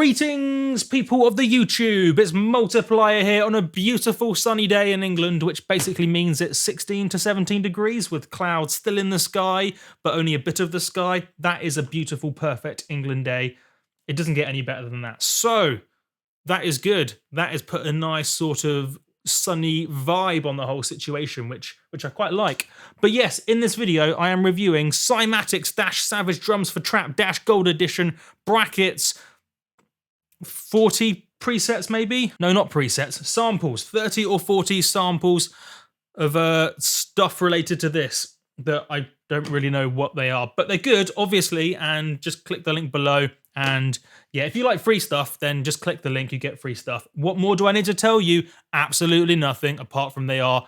Greetings, people of the YouTube. It's Multiplier here on a beautiful sunny day in England, which basically means it's 16 to 17 degrees with clouds still in the sky, but only a bit of the sky. That is a beautiful, perfect England day. It doesn't get any better than that. So that is good. That has put a nice sort of sunny vibe on the whole situation, which I quite like. But yes, in this video, I am reviewing Cymatics Savage Drums for Trap Gold Edition brackets. 40 presets maybe? No, not presets, samples, 30 or 40 samples of stuff related to this that I don't really know what they are, but they're good, obviously, and just click the link below. And yeah, if you like free stuff, then just click the link, you get free stuff. What more do I need to tell you? Absolutely nothing, apart from they are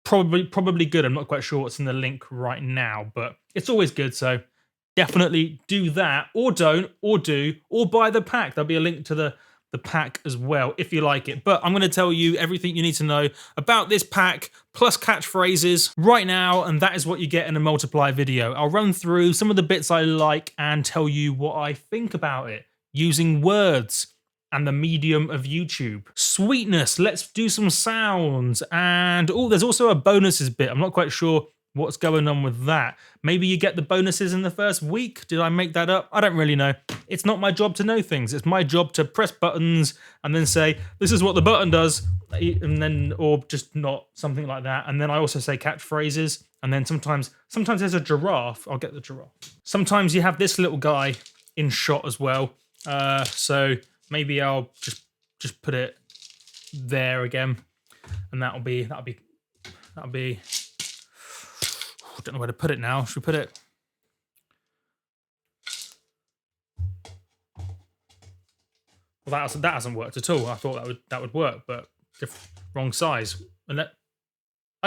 probably good. I'm not quite sure what's in the link right now, but it's always good, so definitely do that, or don't, or do, or buy the pack. There'll be a link to the pack as well if you like it. But I'm going to tell you everything you need to know about this pack, plus catchphrases right now, and that is what you get in a Multiply video. I'll run through some of the bits I like and tell you what I think about it, using words and the medium of YouTube. Sweetness, let's do some sounds. And oh, there's also a bonuses bit. I'm not quite sure what's going on with that. Maybe you get the bonuses in the first week. Did I make that up? I don't really know. It's not my job to know things. It's my job to press buttons and then say, this is what the button does, and then, or just not, something like that. And then I also say catchphrases. And then sometimes there's a giraffe. I'll get the giraffe. Sometimes you have this little guy in shot as well. So maybe I'll just put it there again. And that'll be I don't know where to put it now. Should we put it? Well, that hasn't worked at all. I thought that would work, but wrong size. And that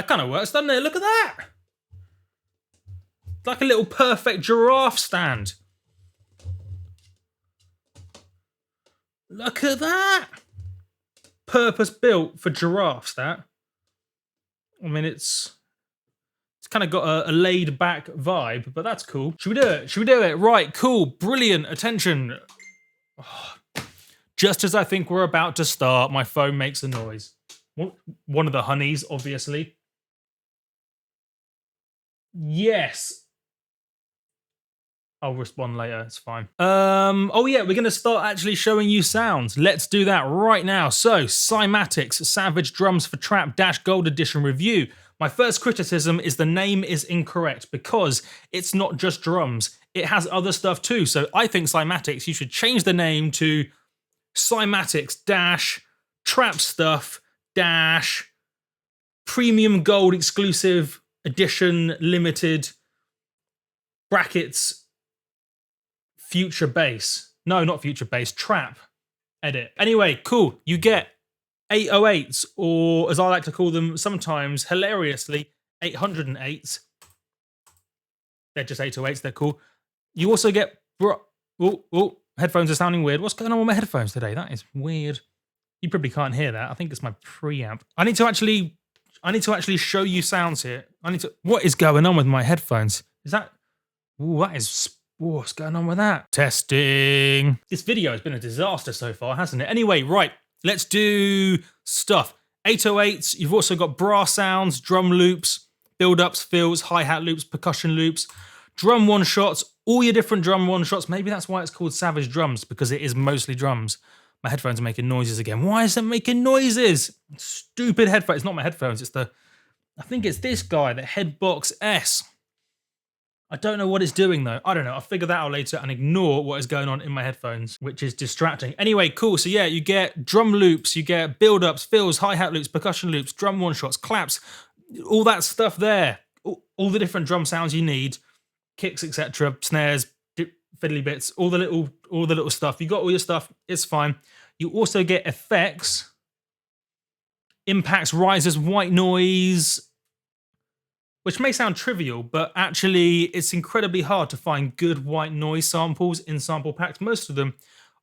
kind of works, doesn't it? Look at that! It's like a little perfect giraffe stand. Look at that! Purpose built for giraffes. That. I mean, it's kind of got a laid back vibe, but that's cool. Should we do it? Should we do it? Right, cool, brilliant, attention. Oh, just as I think we're about to start, my phone makes a noise. One of the honeys, obviously. Yes. I'll respond later, it's fine. Oh yeah, we're gonna start actually showing you sounds. Let's do that right now. So, Cymatics Savage Drums for Trap Gold Edition review. My first criticism is the name is incorrect because it's not just drums. It has other stuff too. So I think Cymatics, you should change the name to Cymatics Trap Stuff Premium Gold Exclusive Edition Limited brackets Future Bass. No, not Future Bass, Trap Edit. Anyway, cool. You get 808s, or as I like to call them sometimes, hilariously, 808s. They're just 808s, they're cool. You also get... Oh, headphones are sounding weird. What's going on with my headphones today? That is weird. You probably can't hear that. I think it's my preamp. I need to actually show you sounds here. What is going on with my headphones? Is that... Ooh, that is... What's going on with that? Testing. This video has been a disaster so far, hasn't it? Anyway, right. Let's do stuff. 808s, you've also got brass sounds, drum loops, build-ups, fills, hi-hat loops, percussion loops, drum one-shots, all your different drum one-shots. Maybe that's why it's called Savage Drums, because it is mostly drums. My headphones are making noises again. Why is it making noises? Stupid headphones. It's not my headphones, it's I think it's this guy, the Headbox S. I don't know what it's doing though. I don't know. I'll figure that out later and ignore what is going on in my headphones, which is distracting. Anyway, cool. So yeah, you get drum loops, you get build-ups, fills, hi-hat loops, percussion loops, drum one-shots, claps, all that stuff there. All the different drum sounds you need, kicks, etc., snares, fiddly bits, all the little stuff. You got all your stuff. It's fine. You also get effects, impacts, rises, white noise, which may sound trivial, but actually it's incredibly hard to find good white noise samples in sample packs. Most of them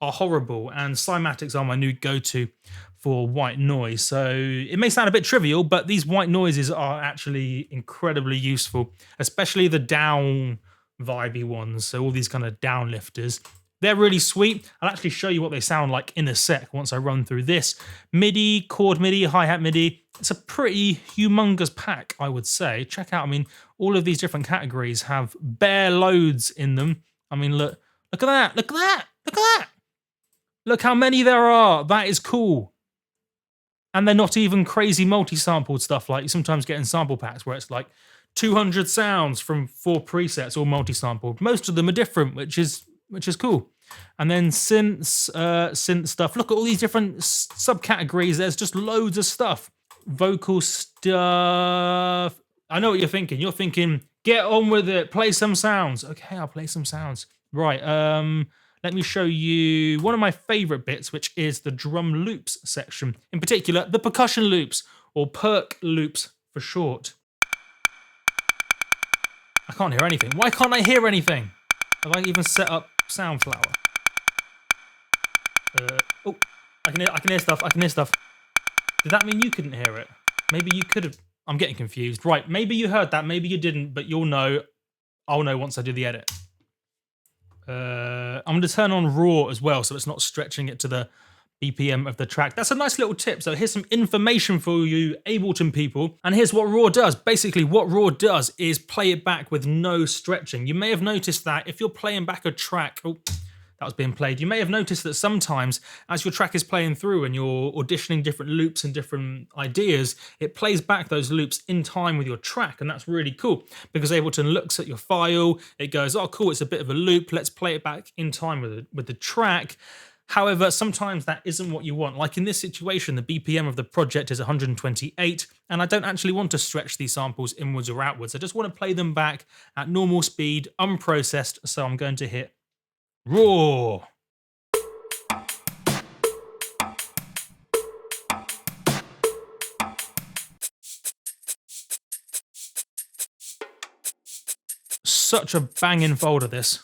are horrible, and Cymatics are my new go-to for white noise. So it may sound a bit trivial, but these white noises are actually incredibly useful, especially the down vibey ones. So all these kind of down lifters. They're really sweet. I'll actually show you what they sound like in a sec once I run through this. MIDI, chord MIDI, hi-hat MIDI. It's a pretty humongous pack, I would say. Check out, I mean, all of these different categories have bare loads in them. I mean, look at that, look at that, look at that. Look how many there are. That is cool. And they're not even crazy multi-sampled stuff like you sometimes get in sample packs where it's like 200 sounds from 4 presets all multi-sampled. Most of them are different, which is cool. And then synth stuff. Look at all these different subcategories. There's just loads of stuff. Vocal stuff. I know what you're thinking. You're thinking, get on with it. Play some sounds. Okay, I'll play some sounds. Right. Let me show you one of my favorite bits, which is the drum loops section. In particular, the percussion loops, or perc loops for short. I can't hear anything. Why can't I hear anything? Have I even set up Soundflower? Oh, I can hear stuff. I can hear stuff. Did that mean you couldn't hear it? Maybe you could have. I'm getting confused. Right, maybe you heard that, maybe you didn't, but you'll know. I'll know once I do the edit. I'm going to turn on raw as well, so it's not stretching it to the BPM of the track. That's a nice little tip. So here's some information for you Ableton people. And here's what raw does. Basically, what raw does is play it back with no stretching. You may have noticed that if you're playing back a track... Oh, that was being played. You may have noticed that sometimes as your track is playing through and you're auditioning different loops and different ideas, it plays back those loops in time with your track. And that's really cool because Ableton looks at your file. It goes, oh, cool, it's a bit of a loop. Let's play it back in time with the track. However, sometimes that isn't what you want. Like in this situation, the BPM of the project is 128, and I don't actually want to stretch these samples inwards or outwards. I just want to play them back at normal speed, unprocessed, so I'm going to hit raw. Such a banging folder, this.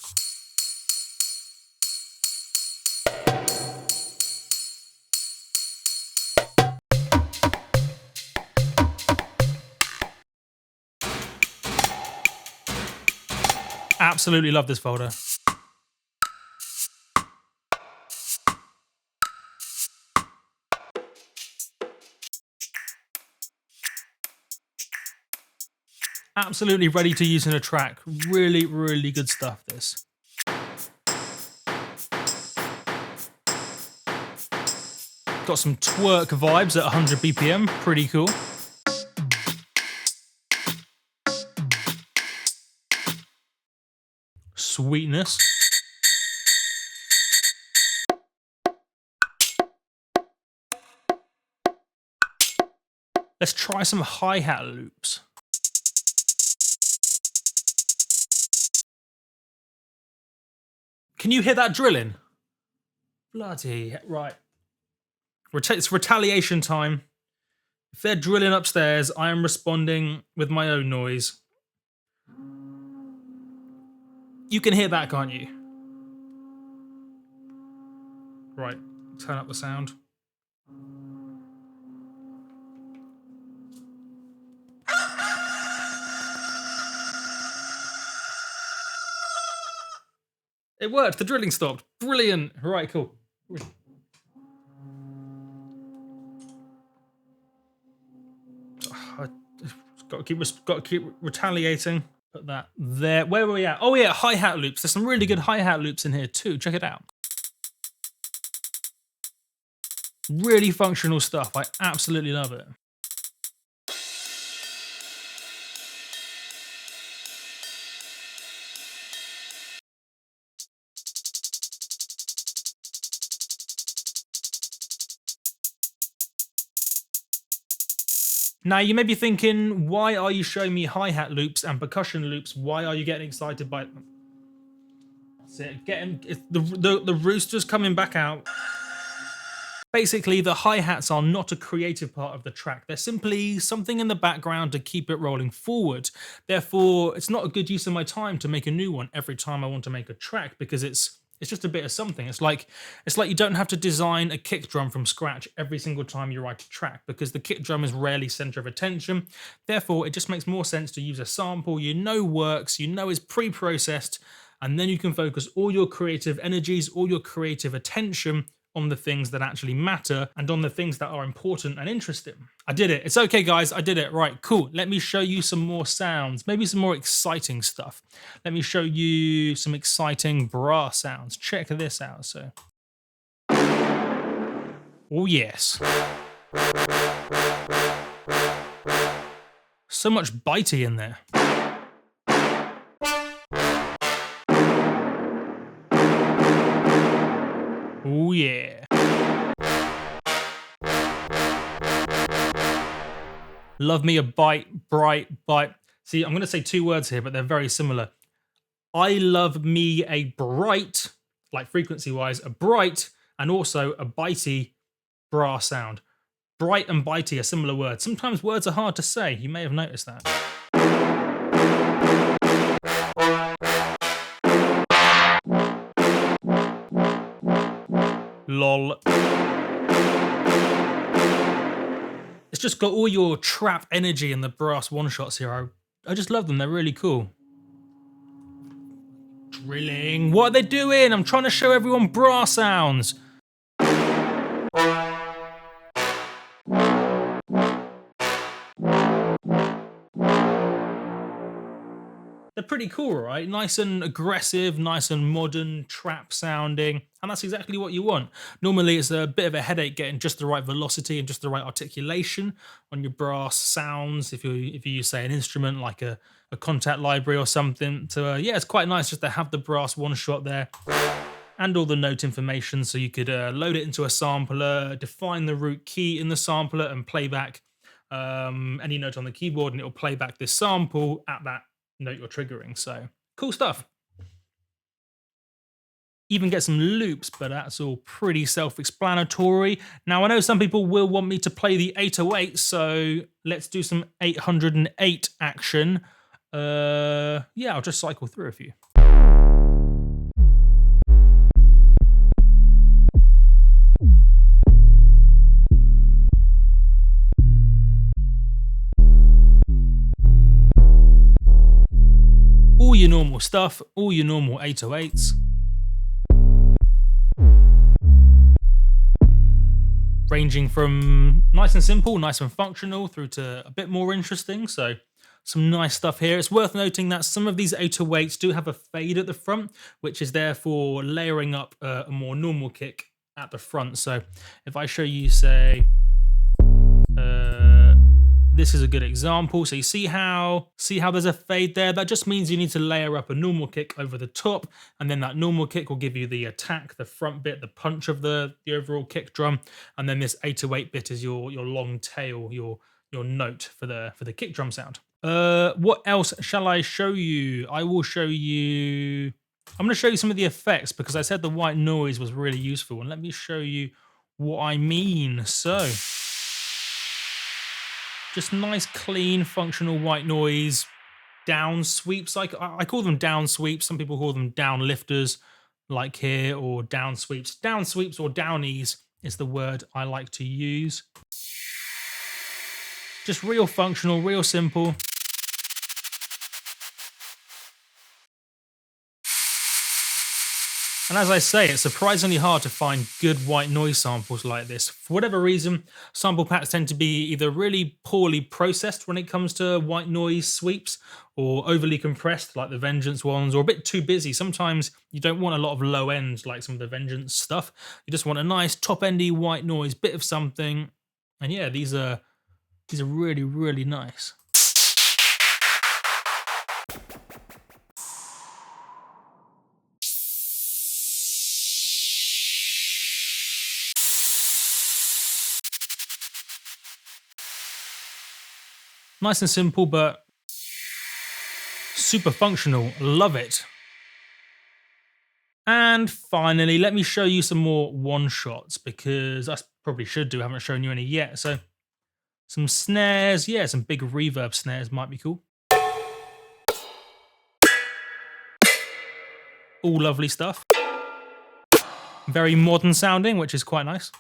Absolutely love this folder. Absolutely ready to use in a track. Really, really good stuff, this. Got some twerk vibes at 100 BPM. Pretty cool. Sweetness. Let's try some hi-hat loops. Can you hear that drilling? Bloody right. It's retaliation time. If they're drilling upstairs, I am responding with my own noise. You can hear that, can't you? Right, turn up the sound. It worked, the drilling stopped. Brilliant. Right, cool. Got to keep retaliating. Put that there. Where were we at? Oh yeah, hi-hat loops. There's some really good hi-hat loops in here too. Check it out. Really functional stuff. I absolutely love it. Now, you may be thinking, why are you showing me hi-hat loops and percussion loops? Why are you getting excited by them? That's it. The rooster's coming back out. Basically, the hi-hats are not a creative part of the track. They're simply something in the background to keep it rolling forward. Therefore, it's not a good use of my time to make a new one every time I want to make a track because it's just a bit of something. It's like you don't have to design a kick drum from scratch every single time you write a track because the kick drum is rarely center of attention. Therefore, it just makes more sense to use a sample you know works, you know is pre-processed, And then you can focus all your creative energies, all your creative attention on the things that actually matter and on the things that are important and interesting. I did it. It's okay, guys. I did it. Right, cool. Let me show you some more sounds, maybe some more exciting stuff. Let me show you some exciting brass sounds. Check this out. So, oh yes. So much bitey in there. Oh yeah. Love me a bite, bright, bite. See, I'm going to say two words here, but they're very similar. I love me a bright, like frequency-wise, a bright, and also a bitey brass sound. Bright and bitey are similar words. Sometimes words are hard to say. You may have noticed that. Lol. It's just got all your trap energy in the brass one-shots here. I just love them. They're really cool. Drilling. What are they doing? I'm trying to show everyone brass sounds. They're pretty cool, right? Nice and aggressive, nice and modern, trap sounding, and that's exactly what you want. Normally it's a bit of a headache getting just the right velocity and just the right articulation on your brass sounds if you use, say, an instrument like a contact library or something. So yeah, it's quite nice just to have the brass one shot there and all the note information, so you could load it into a sampler, define the root key in the sampler and play back any note on the keyboard, and it'll play back this sample at that note you're triggering. So cool stuff. Even get some loops, but that's all pretty self-explanatory. Now, I know some people will want me to play the 808, so let's do some 808 action. Yeah, I'll just cycle through a few. All your normal stuff, all your normal 808s. Ranging from nice and simple, nice and functional, through to a bit more interesting. So some nice stuff here. It's worth noting that some of these 808s do have a fade at the front, which is therefore layering up a more normal kick at the front. So if I show you, say, this is a good example. So you see how there's a fade there? That just means you need to layer up a normal kick over the top, and then that normal kick will give you the attack, the front bit, the punch of the overall kick drum, and then this 808 bit is your long tail, your note for the kick drum sound. What else shall I show you? I will show you. I'm going to show you some of the effects because I said the white noise was really useful, and let me show you what I mean. So, just nice, clean, functional white noise, down sweeps. I call them down sweeps. Some people call them down lifters, like here, or down sweeps. Down sweeps or downies is the word I like to use. Just real functional, real simple. And as I say, it's surprisingly hard to find good white noise samples like this. For whatever reason, sample packs tend to be either really poorly processed when it comes to white noise sweeps, or overly compressed like the Vengeance ones, or a bit too busy. Sometimes you don't want a lot of low end like some of the Vengeance stuff. You just want a nice top-endy white noise, bit of something. And yeah, these are really, really nice. Nice and simple, but super functional. Love it. And finally, let me show you some more one-shots, because I probably should do, I haven't shown you any yet. So some snares, yeah, some big reverb snares might be cool. All lovely stuff. Very modern sounding, which is quite nice.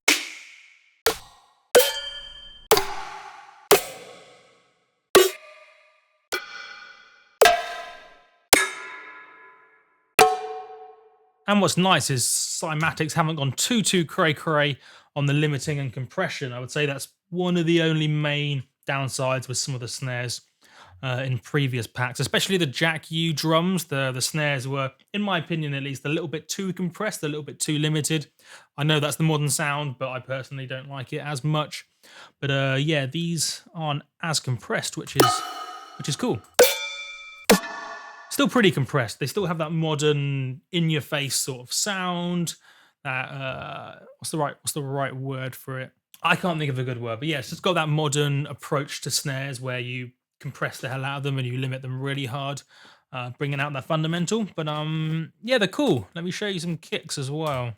And what's nice is Cymatics haven't gone too cray on the limiting and compression. I would say that's one of the only main downsides with some of the snares in previous packs, especially the Jack U drums. The snares were, in my opinion at least, a little bit too compressed, a little bit too limited. I know that's the modern sound, but I personally don't like it as much. But yeah, these aren't as compressed, which is cool. Still pretty compressed. They still have that modern, in-your-face sort of sound. That what's the right word for it? I can't think of a good word, but yeah, it's just got that modern approach to snares where you compress the hell out of them and you limit them really hard, bringing out that fundamental. But yeah, they're cool. Let me show you some kicks as well.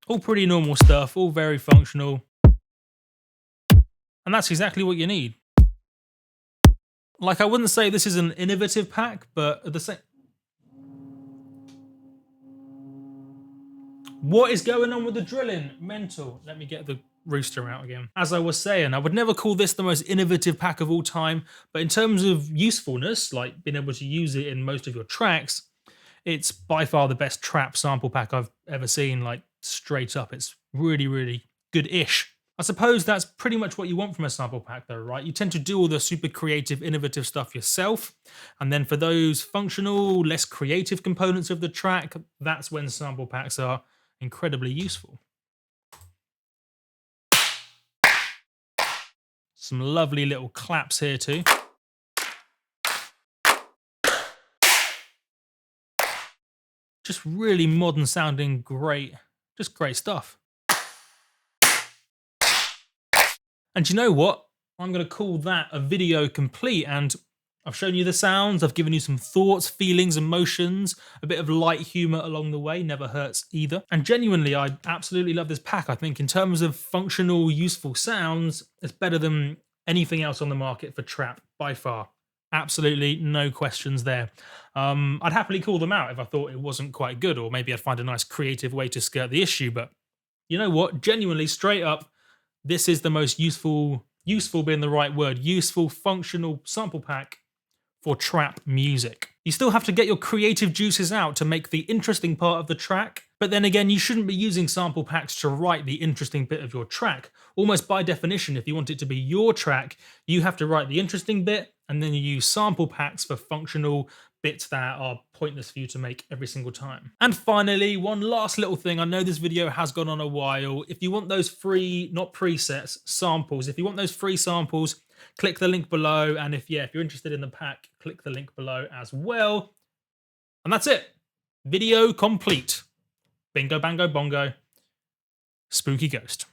All pretty normal stuff, all very functional. And that's exactly what you need. Like, I wouldn't say this is an innovative pack, but at the same... What is going on with the drilling? Mental. Let me get the rooster out again. As I was saying, I would never call this the most innovative pack of all time, but in terms of usefulness, like being able to use it in most of your tracks, it's by far the best trap sample pack I've ever seen, like straight up. It's really good-ish. I suppose that's pretty much what you want from a sample pack though, right? You tend to do all the super creative, innovative stuff yourself. And then for those functional, less creative components of the track, that's when sample packs are incredibly useful. Some lovely little claps here too. Just really modern sounding, just great stuff. And you know what? I'm going to call that a video complete, and I've shown you the sounds, I've given you some thoughts, feelings, emotions, a bit of light humour along the way, never hurts either. And genuinely, I absolutely love this pack. I think in terms of functional, useful sounds, it's better than anything else on the market for trap, by far. Absolutely no questions there. I'd happily call them out if I thought it wasn't quite good, or maybe I'd find a nice creative way to skirt the issue, but you know what? Genuinely, straight up, this is the most useful being the right word, useful, functional sample pack for trap music. You still have to get your creative juices out to make the interesting part of the track, but then again, you shouldn't be using sample packs to write the interesting bit of your track. Almost by definition, if you want it to be your track, you have to write the interesting bit, and then you use sample packs for functional bits that are pointless for you to make every single time. And finally, one last little thing. I know this video has gone on a while. If you want those free, not presets, samples, if you want those free samples, click the link below. And if you're interested in the pack, click the link below as well. And that's it. Video complete. Bingo, bango, bongo. Spooky ghost.